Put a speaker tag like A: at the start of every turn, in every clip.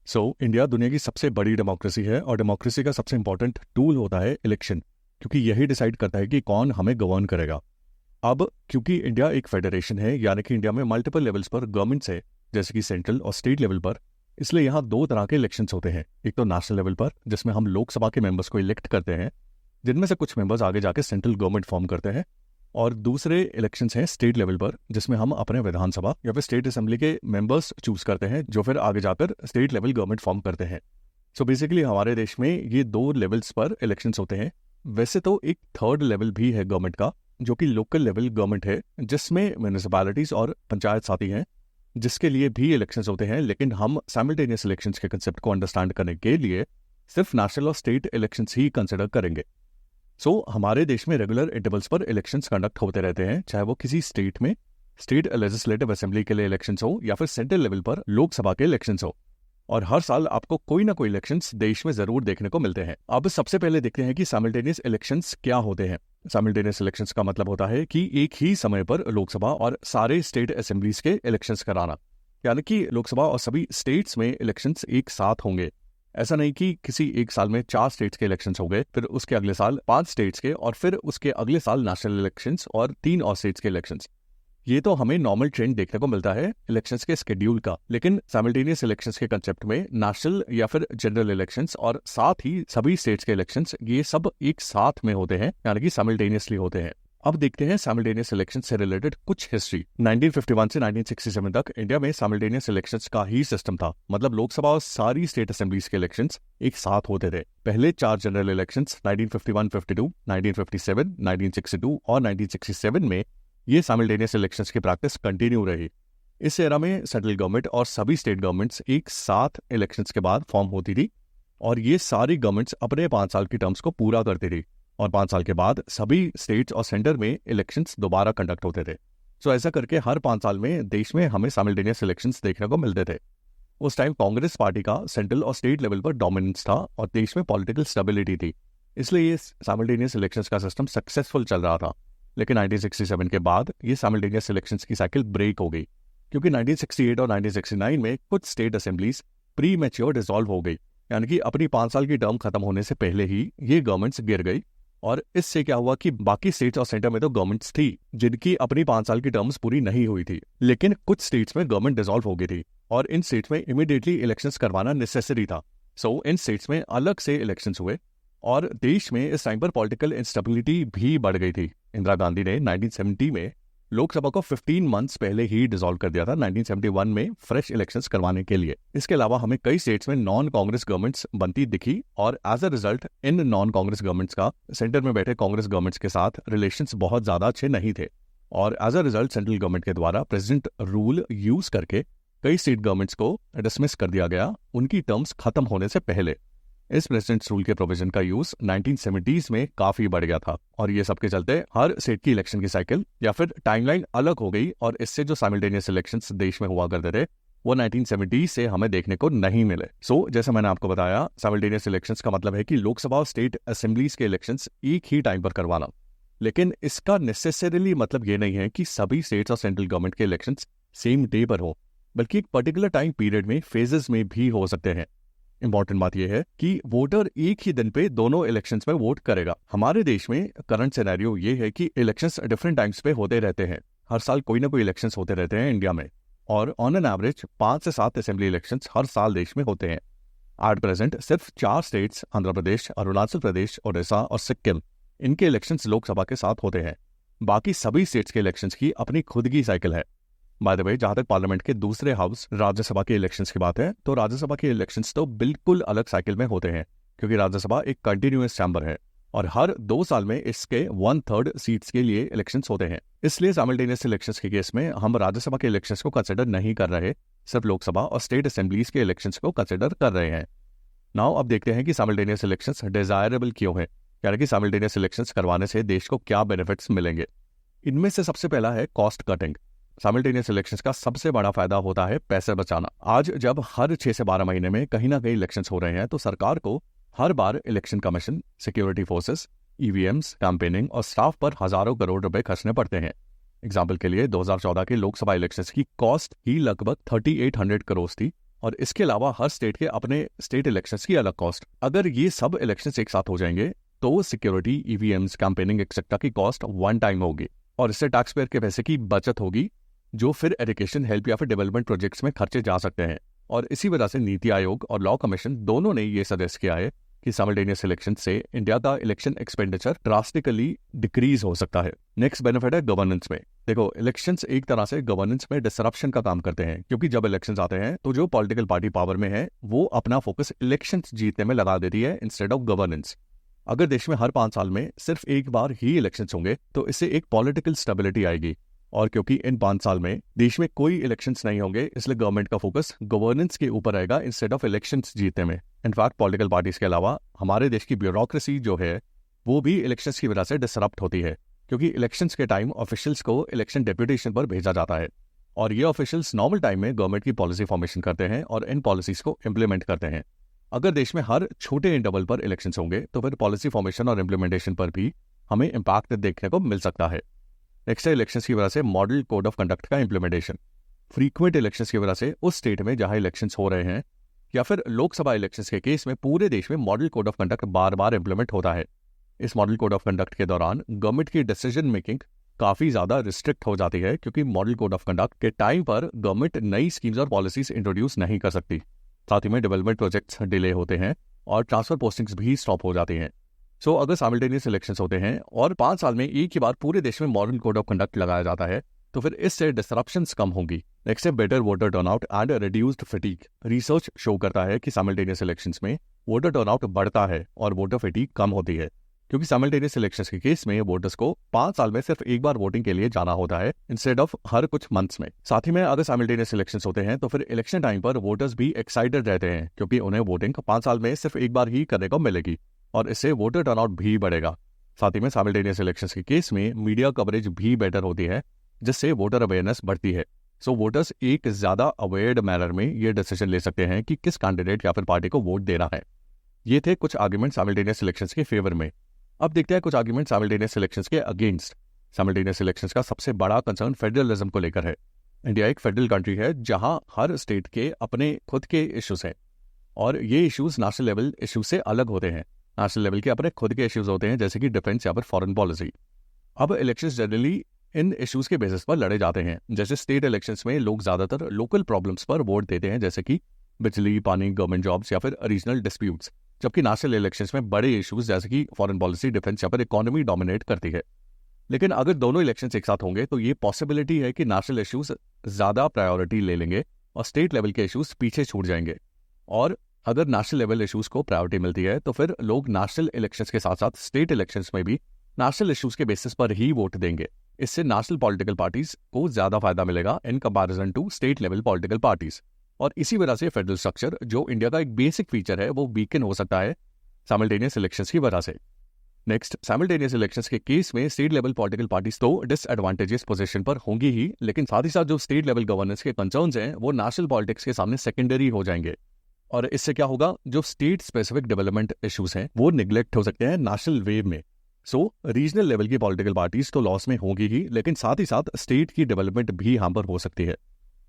A: India दुनिया की सबसे बड़ी डेमोक्रेसी है और डेमोक्रेसी का सबसे इंपॉर्टेंट टूल होता है इलेक्शन, क्योंकि यही डिसाइड करता है कि कौन हमें गवर्न करेगा। अब क्योंकि इंडिया एक फेडरेशन है, यानी कि इंडिया में मल्टीपल लेवल्स पर गवर्नमेंट्स है, जैसे कि सेंट्रल और स्टेट लेवल पर, इसलिए यहाँ दो तरह के इलेक्शंस होते हैं। एक तो नेशनल लेवल पर, जिसमें हम लोकसभा के मेंबर्स को इलेक्ट करते हैं, जिनमें से कुछ मेंबर्स आगे जाके सेंट्रल गवर्नमेंट फॉर्म करते हैं। और दूसरे इलेक्शंस हैं स्टेट लेवल पर, जिसमें हम अपने विधानसभा या फिर स्टेट असेंबली के मेंबर्स चूज करते हैं, जो फिर आगे जाकर स्टेट लेवल गवर्नमेंट फॉर्म करते हैं। बेसिकली हमारे देश में ये दो लेवल्स पर इलेक्शंस होते हैं। वैसे तो एक थर्ड लेवल भी है गवर्नमेंट का, जो कि लोकल लेवल गवर्नमेंट है, जिसमें म्यूनिसिपैलिटीज और पंचायत आती हैं, जिसके लिए भी इलेक्शंस होते हैं। लेकिन हम साइमल्टेनियस इलेक्शंस के कंसेप्ट को अंडरस्टैंड करने के लिए सिर्फ नेशनल और स्टेट इलेक्शंस ही कंसिडर करेंगे। हमारे देश में रेगुलर इंटरवल्स पर इलेक्शंस कंडक्ट होते रहते हैं, चाहे वो किसी स्टेट में स्टेट लेजिस्लेटिव असेंबली के लिए इलेक्शंस हो या फिर सेंट्रल लेवल पर लोकसभा के इलेक्शंस हो। और हर साल आपको कोई ना कोई इलेक्शंस देश में जरूर देखने को मिलते हैं। अब सबसे पहले देखते हैं कि साइमल्टेनियस इलेक्शंस क्या होते हैं। साइमल्टेनियस इलेक्शंस का मतलब होता है कि एक ही समय पर लोकसभा और सारे स्टेट असेंबलीज के इलेक्शंस कराना, यानी कि लोकसभा और सभी स्टेट्स में इलेक्शंस एक साथ होंगे। ऐसा नहीं कि किसी एक साल में 4 स्टेट्स के इलेक्शंस हो गए, फिर उसके अगले साल 5 स्टेट्स के, और फिर उसके अगले साल नेशनल इलेक्शंस और 3 और स्टेट्स के इलेक्शंस। ये तो हमें नॉर्मल ट्रेंड देखने को मिलता है इलेक्शंस के स्केड्यूल का। लेकिन साइमल्टेनियस इलेक्शंस के कंसेप्ट में नेशनल या फिर जनरल इलेक्शंस और साथ ही सभी स्टेट्स के इलेक्शंस, ये सब एक साथ में होते हैं, यानी कि साइमल्टेनियसली होते हैं। अब देखते हैं साइमल्टेनियस इलेक्शन से रिलेटेड कुछ हिस्ट्री। 1951 से 1967 तक इंडिया में साइमल्टेनियस इलेक्शंस का ही सिस्टम था, मतलब लोकसभा और सारी स्टेट असेंबलीज के इलेक्शंस एक साथ होते थे। पहले 4 जनरल इलेक्शंस 1951, 52, 1957, 1962 और 1967 में ये साइमल्टेनियस इलेक्शंस की प्रैक्टिस कंटिन्यू रही। इस एरा में सेंट्रल गवर्नमेंट और सभी स्टेट गवर्नमेंट्स एक साथ इलेक्शंस के बाद फॉर्म होती थी, और ये सारी गवर्नमेंट्स अपने 5 साल की टर्म्स को पूरा करती थी, और 5 साल के बाद सभी स्टेट्स और सेंटर में इलेक्शंस दोबारा कंडक्ट होते थे। ऐसा करके हर 5 साल में देश में हमें साइमल्टेनियस इलेक्शंस देखने को मिलते थे। उस टाइम कांग्रेस पार्टी का सेंट्रल और स्टेट लेवल पर डोमिनेंस था और देश में पॉलिटिकल स्टेबिलिटी थी, इसलिए ये साइमल्टेनियस इलेक्शंस का सिस्टम सक्सेसफुल चल रहा था। लेकिन 1967 के बाद ये साइमल्टेनियस इलेक्शंस की साइकिल ब्रेक हो गई, क्योंकि 1968 और 1969 में कुछ state assemblies pre mature dissolve हो गई, यानी कि अपनी 5 साल की टर्म खत्म होने से पहले ही ये गवर्नमेंट्स गिर गई। और इससे क्या हुआ कि बाकी स्टेट्स और सेंटर में तो गवर्नमेंट्स थी जिनकी अपनी 5 साल की टर्म्स पूरी नहीं हुई थी, लेकिन कुछ स्टेट्स में गवर्नमेंट डिसॉल्व हो गई थी, और इन स्टेट्स में इमीडिएटली इलेक्शंस करवाना नेसेसरी था। इन स्टेट्स में अलग से इलेक्शंस हुए, और देश में इस टाइम पर पॉलिटिकल इंस्टेबिलिटी भी बढ़ गई थी। इंदिरा गांधी ने 1970 में लोकसभा को 15 मंथ्स पहले ही डिसॉल्व कर दिया था 1971 में फ्रेश इलेक्शंस करवाने के लिए। इसके अलावा हमें कई स्टेट्स में नॉन कांग्रेस गवर्नमेंट्स बनती दिखी, और as a result in non Congress governments का सेंटर में बैठे कांग्रेस गवर्नमेंट्स के साथ रिलेशंस बहुत ज्यादा अच्छे नहीं थे, और as a result central government के द्वारा प्रेसिडेंट रूल यूज करके कई स्टेट गवर्नमेंट्स को डिसमिस कर दिया गया उनकी टर्म्स खत्म होने से पहले। इस प्रेसिडेंट्स रूल के प्रोविजन का यूज 1970s में काफी बढ़ गया था, और ये सबके चलते हर स्टेट की इलेक्शन की साइकिल या फिर टाइमलाइन अलग हो गई, और इससे जो साइमल्टेनियस इलेक्शंस देश में हुआ करते थे वो 1970 से हमें देखने को नहीं मिले। जैसे मैंने आपको बताया, साइमल्टेनियस इलेक्शंस का मतलब है कि लोकसभा और स्टेट असेंबलीज के इलेक्शंस एक ही टाइम पर करवाना। लेकिन इसका नेसेसरीली मतलब ये नहीं है कि सभी स्टेट्स और सेंट्रल गवर्नमेंट के इलेक्शंस सेम डे पर हो, बल्कि एक पर्टिकुलर टाइम पीरियड में फेजेस में भी हो सकते हैं। इंपॉर्टेंट बात यह है कि वोटर एक ही दिन पे दोनों इलेक्शंस में वोट करेगा। हमारे देश में करंट सिनेरियो ये है कि इलेक्शंस डिफरेंट टाइम्स पे होते रहते हैं, हर साल कोई ना कोई इलेक्शंस होते रहते हैं इंडिया में, और ऑन एन एवरेज 5 से 7 असेंबली इलेक्शंस हर साल देश में होते हैं। एट प्रेजेंट सिर्फ 4 स्टेट्स, आंध्र प्रदेश, अरुणाचल प्रदेश, ओडिशा और सिक्किम, इनके इलेक्शंस लोकसभा के साथ होते हैं। बाकी सभी स्टेट्स के इलेक्शंस की अपनी खुद की साइकिल है। बाय द वे, जहां तक पार्लियामेंट के दूसरे हाउस राज्यसभा के इलेक्शंस की बात है, तो राज्यसभा के इलेक्शंस तो बिल्कुल अलग साइकिल में होते हैं, क्योंकि राज्यसभा एक कंटिन्यूअस चैम्बर है और हर 2 साल में इसके 1/3 सीट्स के लिए इलेक्शंस होते हैं। इसलिए साइमल्टेनियस इलेक्शंस के केस में हम राज्यसभा के इलेक्शंस को कंसिडर नहीं कर रहे, सिर्फ लोकसभा और स्टेट असेंबलीज के इलेक्शंस को कंसिडर कर रहे हैं। नाउ अब देखते हैं कि साइमल्टेनियस इलेक्शंस डिजायरेबल क्यों है, यानी कि साइमल्टेनियस इलेक्शंस करवाने से देश को क्या बेनिफिट्स मिलेंगे। इनमें से सबसे पहला है कॉस्ट कटिंग। साइमल्टेनियस इलेक्शंस का सबसे बड़ा फायदा होता है पैसे बचाना। आज जब हर 6 से 12 महीने में कहीं ना कहीं इलेक्शंस हो रहे हैं, तो सरकार को हर बार election commission, security forces, EVMs, campaigning और स्टाफ पर हजारों करोड़ रुपए खर्चने पड़ते हैं। एग्जाम्पल के लिए 2014 के लोकसभा इलेक्शंस की कॉस्ट ही लगभग 3800 करोड़ थी, और इसके अलावा हर स्टेट के अपने स्टेट इलेक्शंस की अलग कॉस्ट। अगर ये सब इलेक्शंस एक साथ हो जाएंगे तो सिक्योरिटी, ईवीएम्स, कैंपेनिंग एक्सेट्रा की कॉस्ट वन टाइम होगी और इससे टैक्स पेयर के पैसे की बचत होगी जो फिर एजुकेशन, हेल्थ या फिर डेवलपमेंट प्रोजेक्ट्स में खर्चे जा सकते हैं। और इसी वजह से नीति आयोग और लॉ कमीशन दोनों ने ये सजेस्ट किया है कि साइमल्टेनियस इलेक्शन से इंडिया का इलेक्शन एक्सपेंडिचर ड्रास्टिकली डिक्रीज हो सकता है। नेक्स्ट बेनिफिट है गवर्नेंस में। देखो, इलेक्शंस एक तरह से गवर्नेंस में डिसरप्शन का काम करते हैं, क्योंकि जब इलेक्शंस आते हैं तो जो पॉलिटिकल पार्टी पावर में है वो अपना फोकस इलेक्शंस जीतने में लगा देती है इंस्टेड ऑफ गवर्नेंस। अगर देश में हर 5 साल में सिर्फ एक बार ही इलेक्शंस होंगे तो इससे एक पॉलिटिकल स्टेबिलिटी आएगी, और क्योंकि इन 5 साल में देश में कोई इलेक्शंस नहीं होंगे इसलिए गवर्नमेंट का फोकस गवर्नेंस के ऊपर रहेगा इंस्टेड ऑफ इलेक्शंस जीतने में। इनफैक्ट पॉलिटिकल पार्टीज के अलावा हमारे देश की ब्यूरोक्रेसी जो है वो भी इलेक्शंस की वजह से डिसरप्ट होती है, क्योंकि इलेक्शंस के टाइम ऑफिशियल्स को इलेक्शन डेप्यूटेशन पर भेजा जाता है और ये ऑफिशियल्स नॉर्मल टाइम में गवर्नमेंट की पॉलिसी फॉर्मेशन करते हैं और इन पॉलिसीज को इम्प्लीमेंट करते हैं। अगर देश में हर छोटे इंटरवल पर इलेक्शंस होंगे तो फिर पॉलिसी फॉर्मेशन और इम्प्लीमेंटेशन पर भी हमें इम्पैक्ट देखने को मिल सकता है। नेक्स्ट है इलेक्शंस की वजह से मॉडल कोड ऑफ कंडक्ट का इम्प्लीमेंटेशन। फ्रीक्वेंट इलेक्शंस की वजह से उस स्टेट में जहां इलेक्शंस हो रहे हैं या फिर लोकसभा इलेक्शंस के केस में पूरे देश में model code of conduct bar bar implement होता है। इस मॉडल कोड ऑफ कंडक्ट के दौरान गवर्नमेंट की डिसीजन मेकिंग काफी ज्यादा रिस्ट्रिक्ट हो जाती है, क्योंकि मॉडल कोड ऑफ कंडक्ट के टाइम पर गवर्नमेंट नई स्कीम्स और पॉलिसीज इंट्रोड्यूस नहीं कर सकती। साथ ही में डेवलपमेंट प्रोजेक्ट्स डिले होते हैं और ट्रांसफर पोस्टिंग्स भी स्टॉप हो जाती हैं। सो अगर साइमल्टेनियस इलेक्शंस होते हैं और 5 साल में एक ही बार पूरे देश में मॉडल कोड ऑफ कंडक्ट लगाया जाता है तो फिर इससे डिसरप्शंस कम होंगी। नेक्स्ट है better voter turnout and reduced fatigue. Research show करता है कि साइमल्टेनियस इलेक्शंस में वोटर टर्नआउट बढ़ता है और वोटर फटीग कम होती है, क्योंकि साइमल्टेनियस इलेक्शंस के केस में वोटर्स को 5 साल में सिर्फ एक बार वोटिंग के लिए जाना होता है इंस्टेड ऑफ हर कुछ मंथ्स में। साथ ही में अगर साइमल्टेनियस इलेक्शंस होते हैं तो फिर इलेक्शन टाइम पर वोटर्स भी एक्साइटेड रहते हैं, क्योंकि उन्हें वोटिंग 5 साल में सिर्फ एक बार ही करने को मिलेगी और इससे वोटर टर्नआउट भी बढ़ेगा। साथ ही में साइमल्टेनियस इलेक्शंस के केस में मीडिया कवरेज भी बेटर होती है, जिससे वोटर अवेयरनेस बढ़ती है। सो वोटर्स एक ज्यादा अवेयर्ड मैनर में ये डिसीजन ले सकते हैं कि किस कैंडिडेट या फिर पार्टी को वोट देना है। ये थे कुछ आर्ग्यूमेंट साइमल्टेनियस इलेक्शंस के फेवर में। अब देखते हैं कुछ आर्ग्यूमेंट साइमल्टेनियस इलेक्शंस के अगेंस्ट। साइमल्टेनियस इलेक्शंस का सबसे बड़ा कंसर्न फेडरलिज्म को लेकर है। इंडिया एक फेडरल कंट्री है जहां हर स्टेट के अपने खुद के इश्यूज हैं और ये इश्यूज नेशनल लेवल इश्यूज से अलग होते हैं। नेशनल लेवल के अपने खुद के इश्यूज होते हैं, जैसे कि डिफेंस या फिर फॉरेन पॉलिसी। अब इलेक्शंस जनरली इन इश्यूज के बेसिस पर लड़े जाते हैं। जैसे स्टेट इलेक्शंस में लोग ज्यादातर लोकल प्रॉब्लम्स पर वोट देते हैं, जैसे कि बिजली, पानी, गवर्नमेंट जॉब्स या फिर रीजनल डिस्प्यूट्स, जबकि नेशनल इलेक्शंस में बड़े इश्यूज जैसे कि फॉरेन पॉलिसी, डिफेंस या फिर इकोनॉमी डोमिनेट करती है। लेकिन अगर दोनों इलेक्शंस एक साथ होंगे तो ये पॉसिबिलिटी है कि नेशनल इश्यूज ज्यादा प्रायोरिटी ले लेंगे और स्टेट लेवल के इश्यूज पीछे छूट जाएंगे। और अगर नेशनल लेवल इश्यूज को प्रायोरिटी मिलती है तो फिर लोग नेशनल इलेक्शंस के साथ साथ स्टेट इलेक्शंस में भी नेशनल इश्यूज के बेसिस पर ही वोट देंगे। इससे नेशनल पॉलिटिकल पार्टीज को ज्यादा फायदा मिलेगा in comparison to state level political parties, और इसी वजह से फेडरल स्ट्रक्चर जो इंडिया का एक बेसिक फीचर है वो वीकन हो सकता है साइमल्टेनियस इलेक्शंस की वजह से। नेक्स्ट, साइमल्टेनियस इलेक्शंस के केस में स्टेट लेवल पॉलिटिकल पार्टीज तो डिसएडवांटेजेस पोजीशन पर होंगी ही, लेकिन साथ ही साथ जो स्टेट लेवल गवर्नेंस के कंसर्न्स हैं वो नेशनल पॉलिटिक्स के सामने सेकेंडरी हो जाएंगे। और इससे क्या होगा, जो स्टेट स्पेसिफिक डेवलपमेंट इश्यूज हैं वो निगलेक्ट हो सकते हैं नेशनल वेव में। सो रीजनल लेवल की पॉलिटिकल पार्टीज तो लॉस में होंगी ही, लेकिन साथ ही साथ स्टेट की डेवलपमेंट भी यहाँ पर हो सकती है।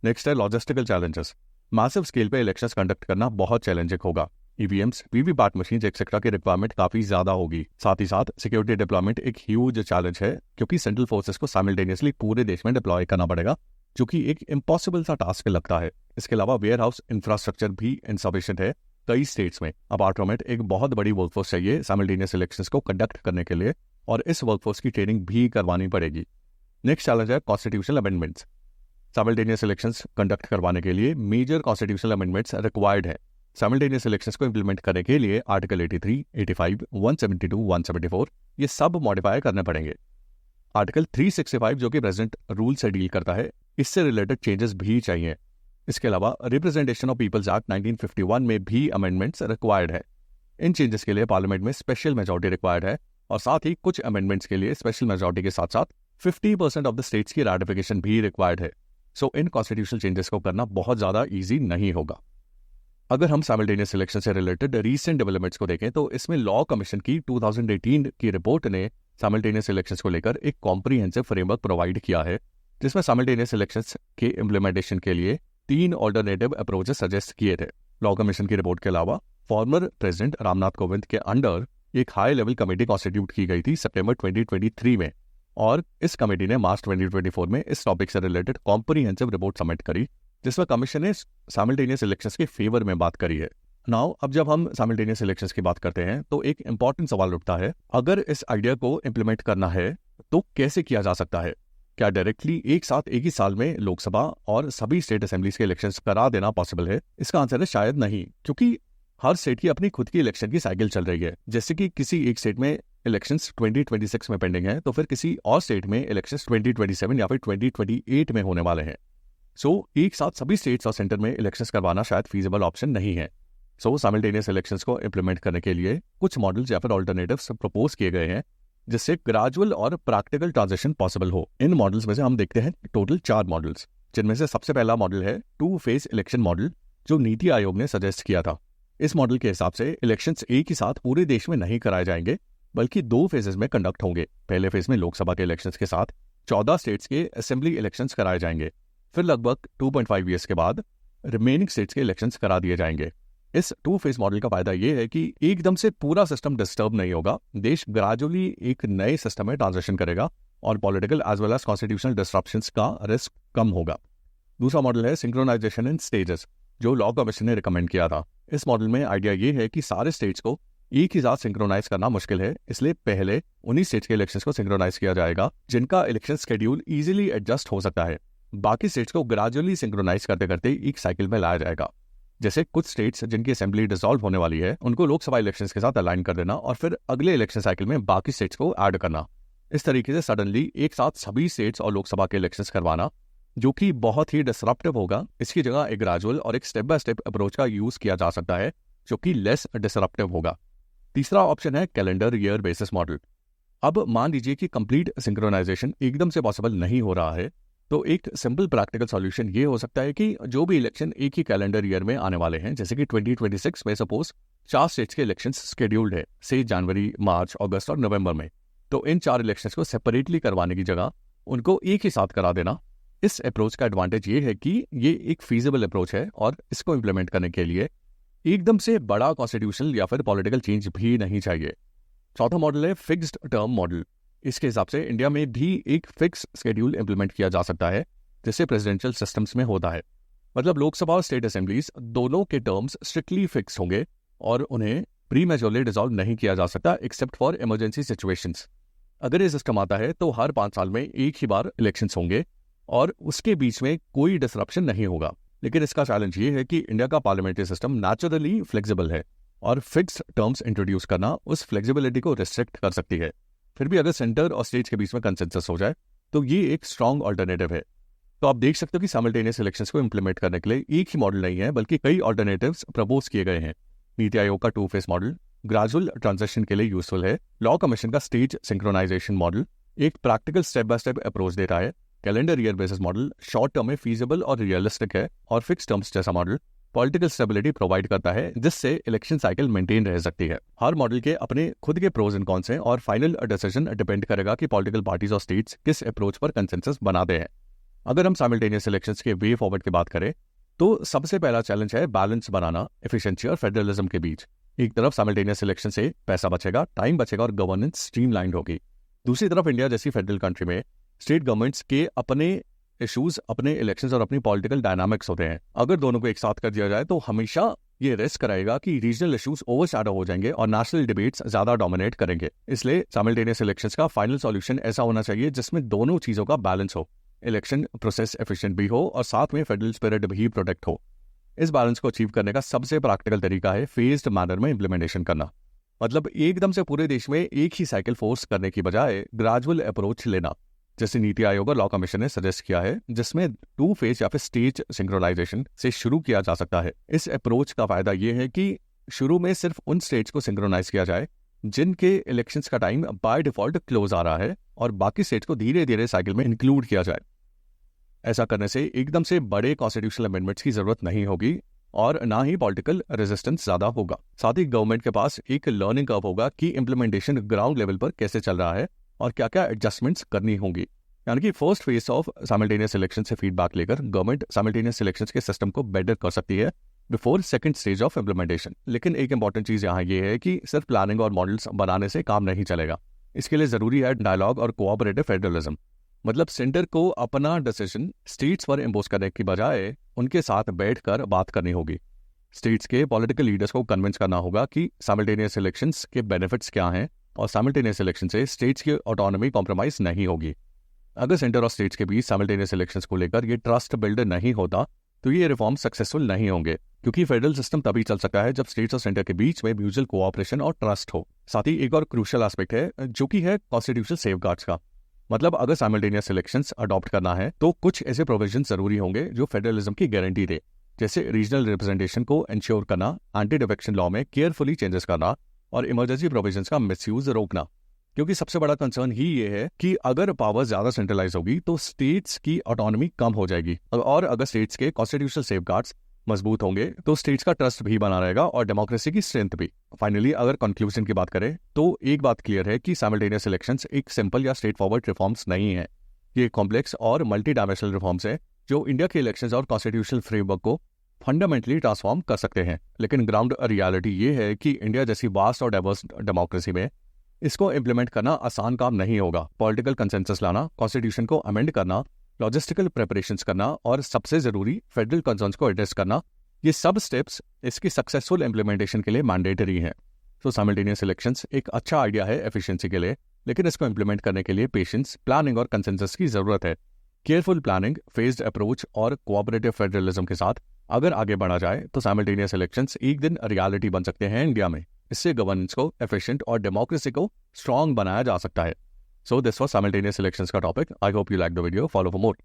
A: नेक्स्ट है लॉजिस्टिकल चैलेंजेस। मैसिव स्केल पे इलेक्शंस कंडक्ट करना बहुत चैलेंजिंग होगा। ईवीएम्स, वीवीपैट मशीन्स एक्सेट्रा की रिक्वायरमेंट काफी ज्यादा होगी। साथ ही साथ सिक्योरिटी डिप्लॉयमेंट एक ह्यूज चैलेंज है, क्योंकि सेंट्रल फोर्सेस को साइमल्टेनियसली पूरे देश में डिप्लॉय करना पड़ेगा, जो कि एक इम्पॉसिबल सा टास्क लगता है। इसके अलावा वेयर हाउस इंफ्रास्ट्रक्चर भी इनसफिशिएंट है कई स्टेट्स में। अपार्ट फ्रॉम इट एक बहुत बड़ी वर्कफोर्स चाहिए साइमल्टेनियस इलेक्शंस को कंडक्ट करने के लिए, और इस वर्कफोर्स की ट्रेनिंग भी करवानी पड़ेगी। नेक्स्ट चैलेंज है constitutional amendments. Simultaneous elections conduct करवाने के लिए मेजर कॉन्स्टिट्यूशनल अमेंडमेंट्स रिक्वायर्ड है। साइमल्टेनियस इलेक्शंस को इंप्लीमेंट करने के लिए आर्टिकल 83, 85, 172, 174 ये सब मॉडिफाई करने पड़ेंगे। आर्टिकल 365 जो कि प्रेजेंट रूल से डील करता है, इससे रिलेटेड चेंजेस भी चाहिए। इसके अलावा रिप्रेजेंटेशन ऑफ पीपल्स एक्ट 1951 में भी अमेंडमेंट्स रिक्वायर्ड है। इन चेंजेस के लिए पार्लियामेंट में स्पेशल मेजॉरिटी रिक्वायर्ड है, और साथ ही कुछ अमेंडमेंट्स के लिए स्पेशल मेजॉरिटी के साथ साथ 50% ऑफ द स्टेट्स की रैटिफिकेशन भी रिक्वायर्ड है। सो इन कॉन्स्टिट्यूशनल चेंजेस को करना बहुत ज्यादा ईजी नहीं होगा। अगर हम साइमल्टेनियस इलेक्शन से रिलेटेड रीसेंट डेवलपमेंट्स को देखें तो इसमें लॉ कमीशन की 2018 की रिपोर्ट ने साइमल्टेनियस इलेक्शंस को लेकर एक कॉम्प्रिहेंसिव फ्रेमवर्क प्रोवाइड किया है, जिसमें साइमल्टेनियस इलेक्शंस के इम्प्लीमेंटेशन के लिए 3 ऑल्टरनेटिव अप्रोचेस सजेस्ट किए थे। लॉ कमीशन की रिपोर्ट के अलावा फॉर्मर प्रेसिडेंट रामनाथ कोविंद के अंडर एक हाई लेवल कमेटी कॉन्स्टिट्यूट की गई थी सितंबर 2023 में, और इस कमेटी ने मार्च 2024 में इस टॉपिक से रिलेटेड कॉम्प्रिहेंसिव रिपोर्ट सबमिट करी, जिसमें कमीशन ने साइमल्टेनियस इलेक्शंस के फेवर में बात करी है। नाउ अब जब हम साइमल्टेनियस इलेक्शंस की बात करते हैं तो एक इंपॉर्टेंट सवाल उठता है, अगर इस आइडिया को इम्प्लीमेंट करना है तो कैसे किया जा सकता है? क्या डायरेक्टली एक साथ एक ही साल में लोकसभा और सभी स्टेट असेंबलीज के इलेक्शंस करा देना पॉसिबल है? इसका आंसर है शायद नहीं, क्योंकि हर स्टेट की अपनी खुद की इलेक्शन की साइकिल चल रही है। जैसे कि किसी एक स्टेट में इलेक्शंस 2026 में पेंडिंग है, तो फिर किसी और स्टेट में इलेक्शंस 2027 या फिर 2028 में होने वाले हैं। एक साथ सभी स्टेट्स और सेंटर में इलेक्शंस करवाना शायद फीजिबल ऑप्शन नहीं है। साइमल्टेनियस इलेक्शंस को इम्प्लीमेंट करने के लिए कुछ मॉडल्स या फिर ऑल्टरनेटिव्स प्रपोज किए गए हैं, जिससे ग्रेजुअल और प्रैक्टिकल ट्रांजिशन पॉसिबल हो। इन मॉडल्स में से हम देखते हैं टोटल 4 मॉडल्स, जिनमें से सबसे पहला मॉडल है 2 फेज इलेक्शन मॉडल, जो नीति आयोग ने सजेस्ट किया था। इस मॉडल के हिसाब से इलेक्शंस एक ही साथ पूरे देश में नहीं कराए जाएंगे, बल्कि 2 फेजेस में कंडक्ट होंगे। पहले फेज में लोकसभा के इलेक्शंस के साथ 14 स्टेट्स के असेंबली इलेक्शंस कराए जाएंगे। फिर लगभग 2.5 ईयर्स के बाद रिमेनिंग स्टेट्स के इलेक्शंस करा दिए जाएंगे। इस 2 फेज मॉडल का फायदा यह है कि एकदम से पूरा सिस्टम डिस्टर्ब नहीं होगा। देश ग्रेजुअली एक नए सिस्टम में ट्रांजिशन करेगा और political as well as constitutional disruptions का रिस्क कम होगा। दूसरा मॉडल है सिंक्रोनाइजेशन इन स्टेजेस, जो लॉ कमीशन ने रिकमेंड किया था। इस मॉडल में आइडिया ये है कि सारे स्टेट्स को एक ही साथ सिंक्रोनाइज करना मुश्किल है, इसलिए पहले उन्हीं स्टेट्स के इलेक्शंस को सिंक्रोनाइज किया जाएगा जिनका इलेक्शन शेड्यूल इजीली एडजस्ट हो सकता है। बाकी स्टेट्स को ग्रेजुअली सिंक्रोनाइज करते करते एक साइकिल में लाया जाएगा। जैसे कुछ स्टेट्स जिनकी असेंबली डिसॉल्व होने वाली है, उनको लोकसभा इलेक्शंस के साथ अलाइन कर देना और फिर अगले इलेक्शन साइकिल में बाकी स्टेट्स को ऐड करना। इस तरीके से सडनली एक साथ सभी स्टेट्स और लोकसभा के इलेक्शंस करवाना, जो कि बहुत ही डिसरप्टिव होगा। इसकी जगह एक ग्रेजुअल और एक स्टेप बाय स्टेप अप्रोच का यूज किया जा सकता है, जो कि लेस डिसरप्टिव होगा। तीसरा ऑप्शन है कैलेंडर ईयर बेसिस मॉडल। अब मान लीजिए कि कंप्लीट सिंक्रोनाइजेशन एकदम से पॉसिबल नहीं हो रहा है, तो एक सिंपल प्रैक्टिकल सॉल्यूशन ये हो सकता है कि जो भी इलेक्शन एक ही कैलेंडर ईयर में आने वाले हैं, जैसे कि 2026 में सपोज 4 स्टेट्स के इलेक्शंस शेड्यूल्ड है, से जनवरी, मार्च, अगस्त और नवंबर में, तो इन 4 इलेक्शंस को सेपरेटली करवाने की जगह उनको एक ही साथ करा देना। इस अप्रोच का एडवांटेज ये है कि ये एक फीजिबल अप्रोच है और इसको इम्प्लीमेंट करने के लिए एकदम से बड़ा कॉन्स्टिट्यूशनल या फिर पॉलिटिकल चेंज भी नहीं चाहिए। चौथा मॉडल है फिक्स्ड टर्म मॉडल। इसके हिसाब से इंडिया में भी एक फिक्स शेड्यूल इंप्लीमेंट किया जा सकता है, जैसे प्रेसिडेंशियल सिस्टम्स में होता है। मतलब लोकसभा और स्टेट असेंबलीज दोनों के टर्म्स स्ट्रिक्टली फिक्स होंगे और उन्हें प्रीमेच्योरली डिसॉल्व नहीं किया जा सकता एक्सेप्ट फॉर इमरजेंसी सिचुएशंस। अगर ये सिस्टम आता है तो हर 5 साल में एक ही बार इलेक्शंस होंगे और उसके बीच में कोई डिसरप्शन नहीं होगा। लेकिन इसका चैलेंज ये है कि इंडिया का पार्लियामेंट्री सिस्टम नेचुरली फ्लेक्सिबल है और फिक्स्ड टर्म्स इंट्रोड्यूस करना उस फ्लेक्सिबिलिटी को रिस्ट्रिक्ट कर सकती है। फिर भी अगर सेंटर और स्टेट्स के बीच में कंसेंसस हो जाए तो ये एक स्ट्रॉन्ग अल्टरनेटिव है। तो आप देख सकते हो कि साइमल्टेनियस इलेक्शंस को इंप्लीमेंट करने के लिए एक ही मॉडल नहीं है, बल्कि कई अल्टरनेटिव्स प्रपोज किए गए हैं। नीति आयोग का 2 फेज मॉडल ग्रेजुअल ट्रांजिशन के लिए यूजफुल है। लॉ कमीशन का स्टेज सिंक्रोनाइजेशन मॉडल एक practical step by step approach देता है। Calendar year basis model short term में फीजिबल और रियलिस्टिक है, और फिक्स टर्म्स जैसा मॉडल पॉलिटिकल स्टेबिलिटी प्रोवाइड करता है, जिससे इलेक्शन साइकिल मेंटेन रह सकती है। हर मॉडल के अपने खुद के प्रोज एंड कॉन्स हैं और फाइनल डिसीजन डिपेंड करेगा कि पॉलिटिकल पार्टीज और स्टेट्स किस अप्रोच पर कंसेंसस बनाते हैं। अगर हम साइमल्टेनियस इलेक्शंस के वे फॉरवर्ड की बात करें तो सबसे पहला चैलेंज है बैलेंस बनाना एफिशिएंसी और फेडरलिज्म के बीच। एक तरफ साइमल्टेनियस इलेक्शन से पैसा बचेगा, टाइम बचेगा और गवर्नेंस स्ट्रीमलाइंड होगी। दूसरी तरफ इंडिया जैसी फेडरल कंट्री में स्टेट गवर्नमेंट्स के अपने इश्यूज, अपने इलेक्शंस और अपनी पॉलिटिकल डायनामिक्स होते हैं। अगर दोनों को एक साथ कर दिया जाए तो हमेशा ये रिस्क कराएगा कि रीजनल इश्यूज ओवरशैडो हो जाएंगे और नेशनल डिबेट्स ज्यादा डोमिनेट करेंगे। इसलिए साइमल्टेनियस इलेक्शंस का फाइनल सॉल्यूशन ऐसा होना चाहिए जिसमें दोनों चीजों का बैलेंस हो, इलेक्शन प्रोसेस एफिशिएंट भी हो और साथ में फेडरल स्पिरिट भी प्रोटेक्ट हो। इस बैलेंस को अचीव करने का सबसे प्रैक्टिकल तरीका है फेज्ड मैनर में इंप्लीमेंटेशन करना। मतलब एकदम से पूरे देश में एक ही साइकिल फोर्स करने की बजाय ग्रेजुअल अप्रोच लेना, जैसे नीति आयोग और लॉ कमीशन ने सजेस्ट किया है, जिसमें 2 फेज या फिर स्टेज सिंक्रोनाइजेशन से शुरू किया जा सकता है। इस अप्रोच का फायदा यह है कि शुरू में सिर्फ उन स्टेट्स को सिंक्रोनाइज किया जाए जिनके इलेक्शंस का टाइम बाय डिफॉल्ट क्लोज आ रहा है, और बाकी स्टेट्स को धीरे धीरे साइकिल में इंक्लूड किया जाए। ऐसा करने से एकदम से बड़े कॉन्स्टिट्यूशनल अमेंडमेंट्स की जरूरत नहीं होगी और ना ही पॉलिटिकल रेजिस्टेंस ज्यादा होगा। साथ ही गवर्नमेंट के पास एक लर्निंग कर्व होगा कि इंप्लीमेंटेशन ग्राउंड लेवल पर कैसे चल रहा है और क्या क्या एडजस्टमेंट्स करनी होंगी। यानी कि first phase of simultaneous election से फीडबैक लेकर गवर्नमेंट साइमल्टेनियस इलेक्शंस के सिस्टम को बेटर कर सकती है before second stage of implementation. लेकिन एक इंपॉर्टेंट चीज़ यहाँ ये है कि सिर्फ प्लानिंग और मॉडल्स बनाने से काम नहीं चलेगा। इसके लिए ज़रूरी है डायलॉग और कोऑपरेटिव फेडरलिज्म। मतलब सेंटर को अपना डिसीजन स्टेट्स पर इम्पोज करने की बजाय उनके साथ बैठकर बात करनी होगी। स्टेट्स के पॉलिटिकल लीडर्स को कन्विंस करना होगा कि साइमल्टेनियस इलेक्शंस के बेनिफिट्स क्या हैं और साइमल्टेनियस इलेक्शन से स्टेट्स की ऑटोनॉमी कॉम्प्रोमाइज नहीं होगी। अगर सेंटर और स्टेट्स के बीच साइमल्टेनियस इलेक्शंस को लेकर ये ट्रस्ट बिल्ड नहीं होता तो ये रिफॉर्म सक्सेसफुल नहीं होंगे, क्योंकि फेडरल सिस्टम तभी चल सकता है जब स्टेट्स और सेंटर के बीच में म्यूचुअल कोऑपरेशन और ट्रस्ट हो। साथ ही एक और क्रूशियल एस्पेक्ट है जो कि है कॉन्स्टिट्यूशनल सेफगार्ड्स का। मतलब अगर साइमल्टेनियस इलेक्शंस अडॉप्ट करना है तो कुछ ऐसे प्रोविजन जरूरी होंगे जो फेडरलिज्म की गारंटी दे, जैसे रीजनल रिप्रेजेंटेशन को इंश्योर करना, एंटी डिफेक्शन लॉ में केयरफुली चेंजेस करना और इमरजेंसी प्रोविजंस का मिसयूज रोकना। क्योंकि सबसे बड़ा कंसर्न ही ये है कि अगर पावर ज्यादा सेंट्रलाइज होगी तो स्टेट्स की ऑटोनॉमी कम हो जाएगी, और अगर स्टेट्स के कॉन्स्टिट्यूशनल सेफगार्ड्स मजबूत होंगे तो स्टेट्स का ट्रस्ट भी बना रहेगा और डेमोक्रेसी की स्ट्रेंथ भी। फाइनली अगर कंक्लूजन की बात करें तो एक बात क्लियर है कि साइमल्टेनियस इलेक्शंस एक सिंपल या स्ट्रेट फॉरवर्ड रिफॉर्म्स नहीं है। ये कॉम्प्लेक्स और मल्टी डायमेंशनल रिफॉर्म्स है जो इंडिया के इलेक्शंस और कॉन्स्टिट्यूशनल फ्रेमवर्क को फंडामेंटली ट्रांसफॉर्म कर सकते हैं। लेकिन ग्राउंड रियलिटी ये है कि इंडिया जैसी वास्ट और डाइवर्स डेमोक्रेसी में इसको इम्प्लीमेंट करना आसान काम नहीं होगा। पॉलिटिकल कंसेंसस लाना, कॉन्स्टिट्यूशन को अमेंड करना, लॉजिस्टिकल प्रिपरेशंस करना और सबसे जरूरी फेडरल कंसर्न्स को एड्रेस करना, ये सब स्टेप्स इसकी सक्सेसफुल इम्प्लीमेंटेशन के लिए मैंडेटरी हैं। तो साइमल्टेनियस इलेक्शंस एक अच्छा आइडिया है एफिशिएंसी के लिए, लेकिन इसको इम्प्लीमेंट करने के लिए पेशेंस, प्लानिंग और कंसेंसस की जरूरत है। केयरफुल प्लानिंग, फेज्ड अप्रोच और कोऑपरेटिव फेडरलिज्म के साथ अगर आगे बढ़ा जाए तो साइमल्टेनियस इलेक्शंस एक दिन रियलिटी बन सकते हैं इंडिया में। इससे गवर्नेंस को एफिशिएंट और डेमोक्रेसी को स्ट्रांग बनाया जा सकता है। So this was simultaneous elections का topic. I hope you like the video. Follow for more.